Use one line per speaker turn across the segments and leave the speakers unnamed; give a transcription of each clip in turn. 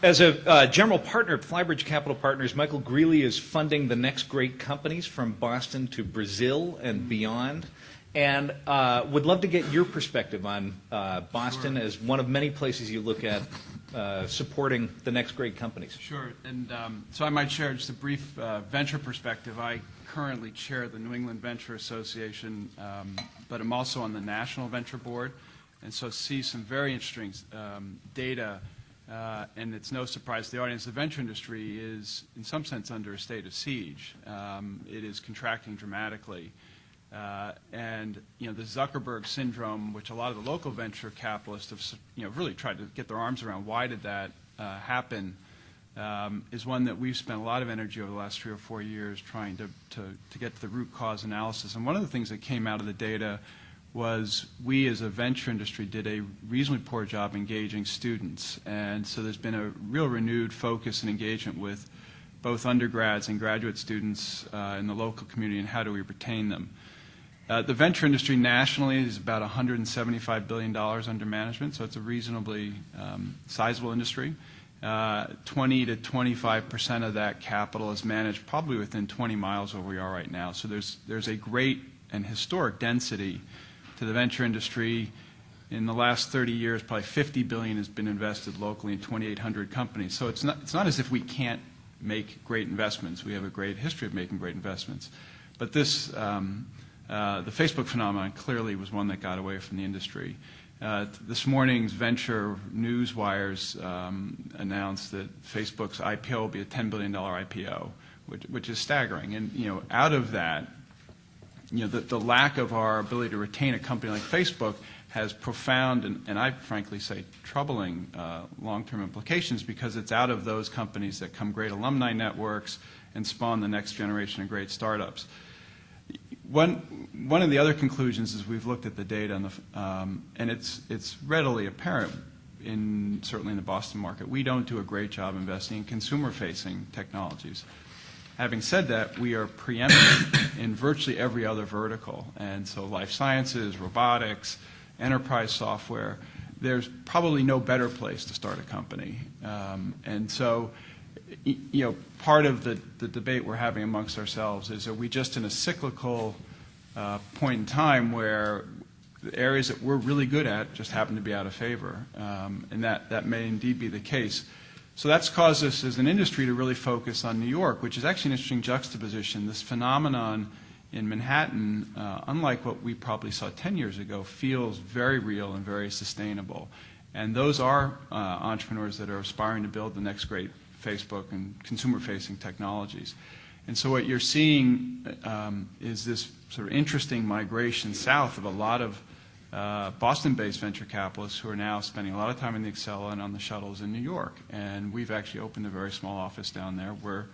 As a general partner at Flybridge Capital Partners, Michael Greeley is funding the next great companies from Boston to Brazil and beyond. And would love to get your perspective on Boston as one of many places you look at supporting the next great companies.
Sure. And so I might share just a brief venture perspective. I currently chair the New England Venture Association, but I'm also on the National Venture Board, and so see some very interesting data. And it's no surprise to the audience, the venture industry is, in some sense, under a state of siege. It is contracting dramatically. And the Zuckerberg syndrome, which a lot of the local venture capitalists have really tried to get their arms around, why did that happen, is one that we've spent a lot of energy over the last 3 or 4 years trying to get to the root cause analysis. And one of the things that came out of the data was we as a venture industry did a reasonably poor job engaging students. And so there's been a real renewed focus and engagement with both undergrads and graduate students in the local community, and how do we retain them. The venture industry nationally is about $175 billion under management, so it's a reasonably sizable industry. 20 to 25% of that capital is managed probably within 20 miles of where we are right now. So there's a great and historic density to the venture industry. In the last 30 years, probably $50 billion has been invested locally in 2,800 companies. So it's not as if we can't make great investments. We have a great history of making great investments. But this, the Facebook phenomenon clearly was one that got away from the industry. This morning's venture news wires announced that Facebook's IPO will be a $10 billion IPO, which is staggering. And out of that, the lack of our ability to retain a company like Facebook has profound and I frankly say troubling long-term implications, because it's out of those companies that come great alumni networks and spawn the next generation of great startups. One of the other conclusions is we've looked at the data and it's readily apparent certainly in the Boston market, we don't do a great job investing in consumer-facing technologies. Having said that, we are preeminent in virtually every other vertical, and so life sciences, robotics, enterprise software, there's probably no better place to start a company. And so, part of the debate we're having amongst ourselves is, are we just in a cyclical point in time where the areas that we're really good at just happen to be out of favor? And that may indeed be the case. So that's caused us as an industry to really focus on New York, which is actually an interesting juxtaposition. This phenomenon in Manhattan, unlike what we probably saw 10 years ago, feels very real and very sustainable. And those are entrepreneurs that are aspiring to build the next great Facebook and consumer-facing technologies. And so what you're seeing is this sort of interesting migration south of a lot of Boston-based venture capitalists who are now spending a lot of time in the Acela and on the shuttles in New York. And we've actually opened a very small office down there where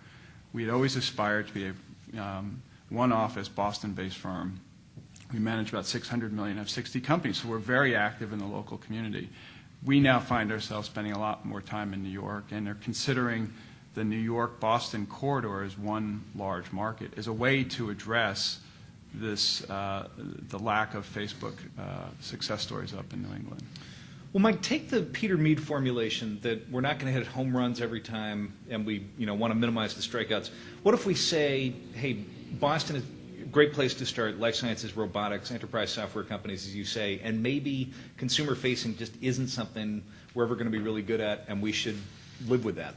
we had always aspired to be a one-office Boston-based firm. We manage about $600 million, have 60 companies, so we're very active in the local community. We now find ourselves spending a lot more time in New York, and are considering the New York-Boston corridor as one large market, as a way to address this, the lack of Facebook success stories up in New England.
Well, Mike, take the Peter Mead formulation that we're not going to hit home runs every time, and we want to minimize the strikeouts. What if we say, hey, Boston is a great place to start, life sciences, robotics, enterprise software companies, as you say, and maybe consumer-facing just isn't something we're ever going to be really good at, and we should live with that?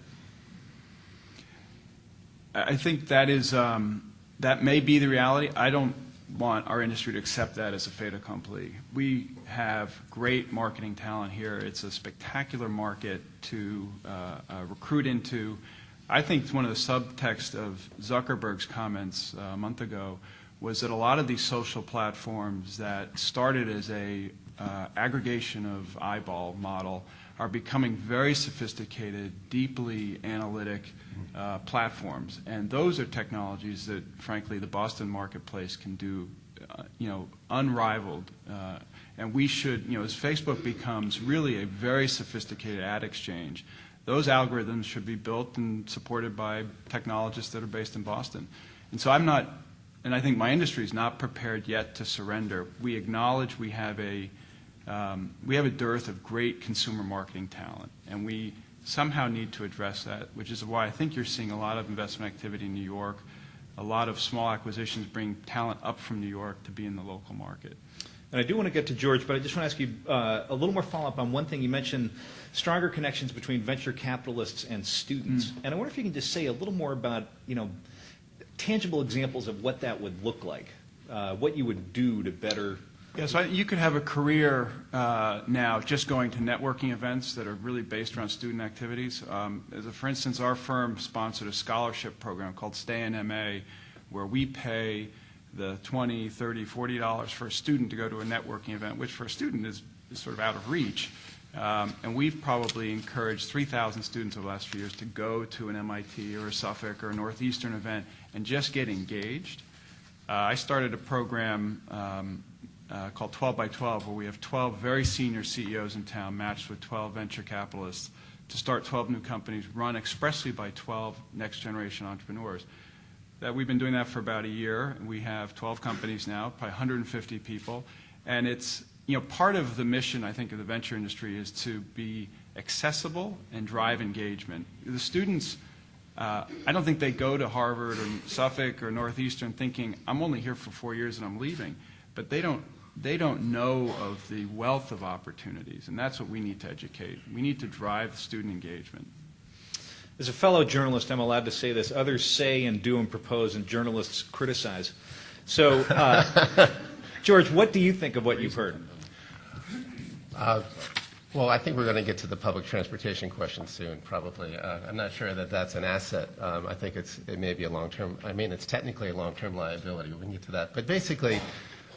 I think that is that may be the reality. I don't want our industry to accept that as a fait accompli. We have great marketing talent here. It's a spectacular market to recruit into. I think one of the subtext of Zuckerberg's comments a month ago was that a lot of these social platforms that started as a aggregation of eyeball model are becoming very sophisticated, deeply analytic platforms. And those are technologies that, frankly, the Boston marketplace can do, unrivaled. And we should, as Facebook becomes really a very sophisticated ad exchange, those algorithms should be built and supported by technologists that are based in Boston. And so I'm not, and I think my industry is not prepared yet to surrender. We acknowledge we have a dearth of great consumer marketing talent, and we somehow need to address that, which is why I think you're seeing a lot of investment activity in New York. A lot of small acquisitions bring talent up from New York to be in the local market.
And I do want to get to George, but I just want to ask you a little more follow-up on one thing. You mentioned stronger connections between venture capitalists and students. And I wonder if you can just say a little more about, tangible examples of what that would look like, what you would do to better...
Yeah, so you could have a career now just going to networking events that are really based around student activities. For instance, our firm sponsored a scholarship program called Stay in MA, where we pay the $20, $30, $40 for a student to go to a networking event, which for a student is sort of out of reach. And we've probably encouraged 3,000 students over the last few years to go to an MIT or a Suffolk or a Northeastern event and just get engaged. I started a program called 12 by 12, where we have 12 very senior CEOs in town matched with 12 venture capitalists to start 12 new companies run expressly by 12 next-generation entrepreneurs. We've been doing that for about a year. We have 12 companies now, probably 150 people. And it's, part of the mission, I think, of the venture industry is to be accessible and drive engagement. The students, I don't think they go to Harvard or Suffolk or Northeastern thinking, I'm only here for 4 years and I'm leaving. But they don't know of the wealth of opportunities, and that's what we need to educate. We need to drive student engagement.
As a fellow journalist, I'm allowed to say this. Others say and do and propose, and journalists criticize. So, George, what do you think of what you've heard?
Well, I think we're going to get to the public transportation question soon, probably. I'm not sure that that's an asset. I think it may be a long-term, it's technically a long-term liability. We can get to that. But basically,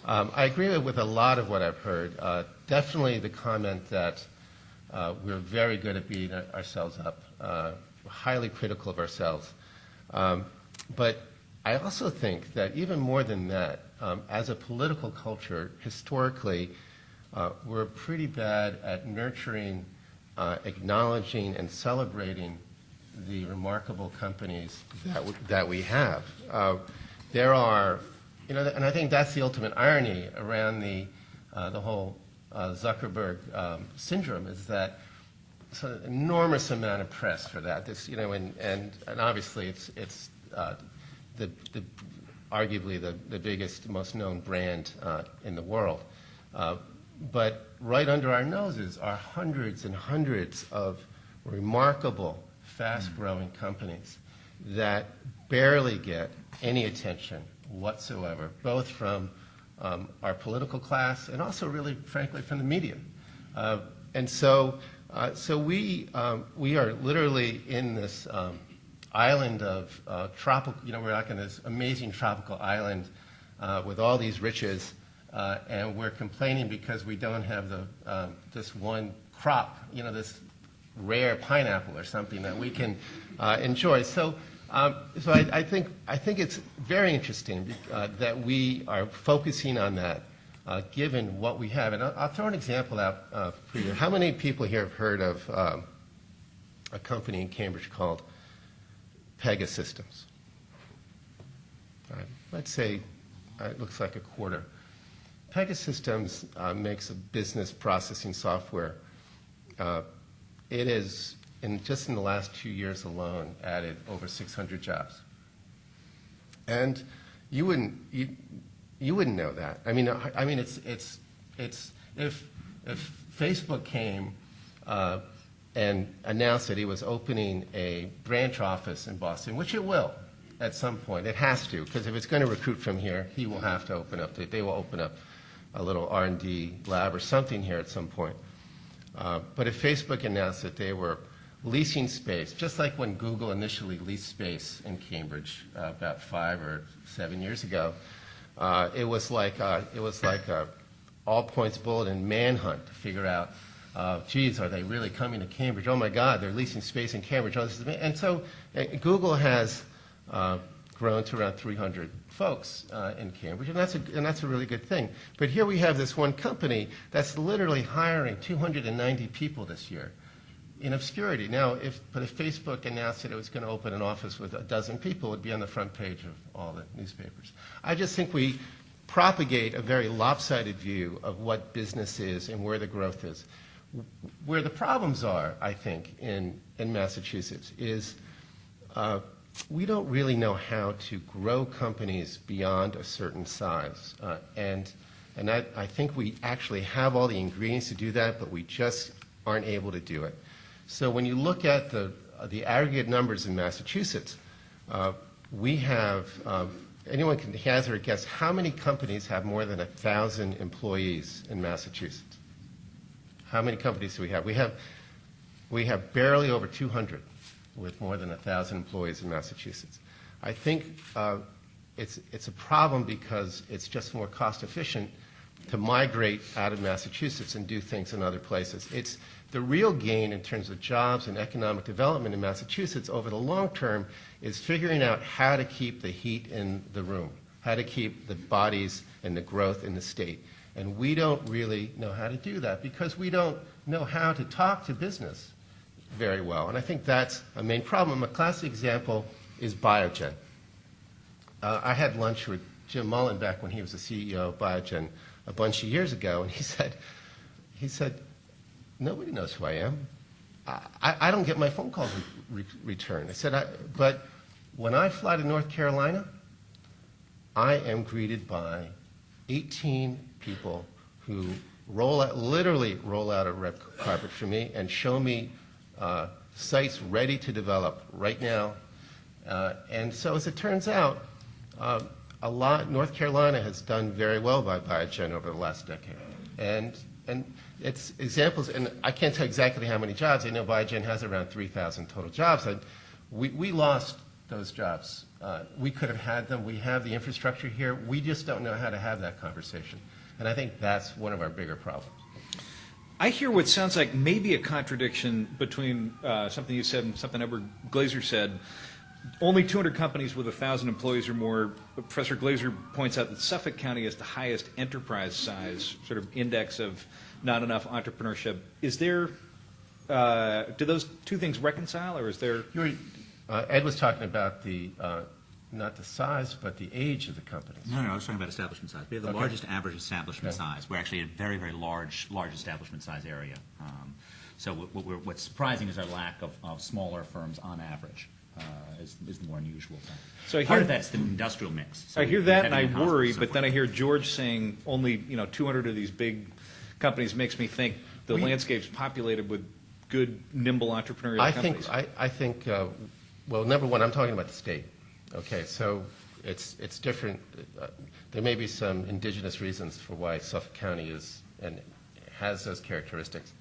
I agree with a lot of what I've heard. Definitely the comment that we're very good at beating ourselves up. We're highly critical of ourselves. But I also think that even more than that, as a political culture, historically, we're pretty bad at nurturing, acknowledging, and celebrating the remarkable companies that we have. There are, and I think that's the ultimate irony around the whole Zuckerberg syndrome, is that it's an enormous amount of press for that. This, and obviously it's arguably the biggest, most known brand in the world. But right under our noses are hundreds and hundreds of remarkable, fast-growing companies that barely get any attention whatsoever, both from our political class and also really, frankly, from the media. And so we are literally in this island of tropical, we're like in this amazing tropical island with all these riches, and we're complaining because we don't have this one crop, this rare pineapple or something that we can enjoy. So I think it's very interesting that we are focusing on that, given what we have. And I'll throw an example out for you. How many people here have heard of a company in Cambridge called Pegasystems? Let's say it looks like a quarter. Pegasystems makes a business processing software. It is, just in the last 2 years alone, added over 600 jobs. And you wouldn't know that. It's if Facebook came and announced that he was opening a branch office in Boston, which it will at some point. It has to, because if it's going to recruit from here, he will have to open up. They will open up a little R&D lab or something here at some point. But if Facebook announced that they were leasing space, just like when Google initially leased space in Cambridge about 5 or 7 years ago, it was like a all points bulletin manhunt to figure out, geez, are they really coming to Cambridge? Oh my God, they're leasing space in Cambridge. Oh, and so Google has grown to around 300 folks in Cambridge, and that's a really good thing. But here we have this one company that's literally hiring 290 people this year in obscurity. Now, if Facebook announced that it was going to open an office with a dozen people, it would be on the front page of all the newspapers. I just think we propagate a very lopsided view of what business is and where the growth is. Where the problems are, I think, in Massachusetts is we don't really know how to grow companies beyond a certain size. And I think we actually have all the ingredients to do that, but we just aren't able to do it. So when you look at the aggregate numbers in Massachusetts, we have, anyone can hazard a guess, how many companies have more than 1,000 employees in Massachusetts? How many companies do we have? We have barely over 200 with more than 1,000 employees in Massachusetts. I think it's a problem because it's just more cost efficient to migrate out of Massachusetts and do things in other places. It's the real gain in terms of jobs and economic development in Massachusetts over the long term is figuring out how to keep the heat in the room, how to keep the bodies and the growth in the state. And we don't really know how to do that because we don't know how to talk to business very well. And I think that's a main problem. A classic example is Biogen. I had lunch with Jim Mullen back when he was the CEO of Biogen a bunch of years ago, and he said, nobody knows who I am. I don't get my phone calls returned. I said, but when I fly to North Carolina, I am greeted by 18 people who literally roll out a red carpet for me and show me sites ready to develop right now. And so as it turns out, North Carolina has done very well by Biogen over the last decade. And it's examples, and I can't tell exactly how many jobs. I know Biogen has around 3,000 total jobs. And we lost those jobs. We could have had them. We have the infrastructure here. We just don't know how to have that conversation. And I think that's one of our bigger problems.
I hear what sounds like maybe a contradiction between something you said and something Edward Glaser said. Only 200 companies with 1,000 employees or more. Professor Glaser points out that Suffolk County has the highest enterprise size sort of index of not enough entrepreneurship. Is there, do those two things reconcile, or is there?
Ed was talking about not the size, but the age of the companies.
No, I was talking about establishment size. We have the largest average establishment size. We're actually a very, very large establishment size area. So what's surprising is our lack of smaller firms on average. Is the more unusual thing.
So
part of that's the industrial mix. So
I hear that and I worry,
so
but then I hear George saying only 200 of these big companies makes me think the landscape's populated with good, nimble entrepreneurial companies.
I think. Well, number one, I'm talking about the state. Okay, so it's different. There may be some indigenous reasons for why Suffolk County is and has those characteristics.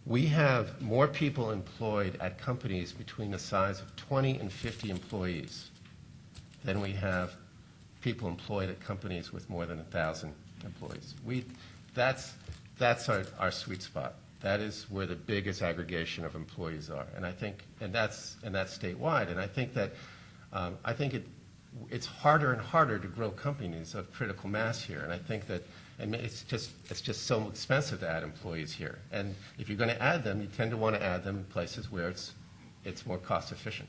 We have more people employed at companies between the size of 20 and 50 employees than we have people employed at companies with more than 1,000 employees. That's our sweet spot. That is where the biggest aggregation of employees are, and I think, and that's statewide. And I think that it's harder and harder to grow companies of critical mass here, and I think that. And it's just so expensive to add employees here. And if you're going to add them, you tend to want to add them in places where it's more cost efficient.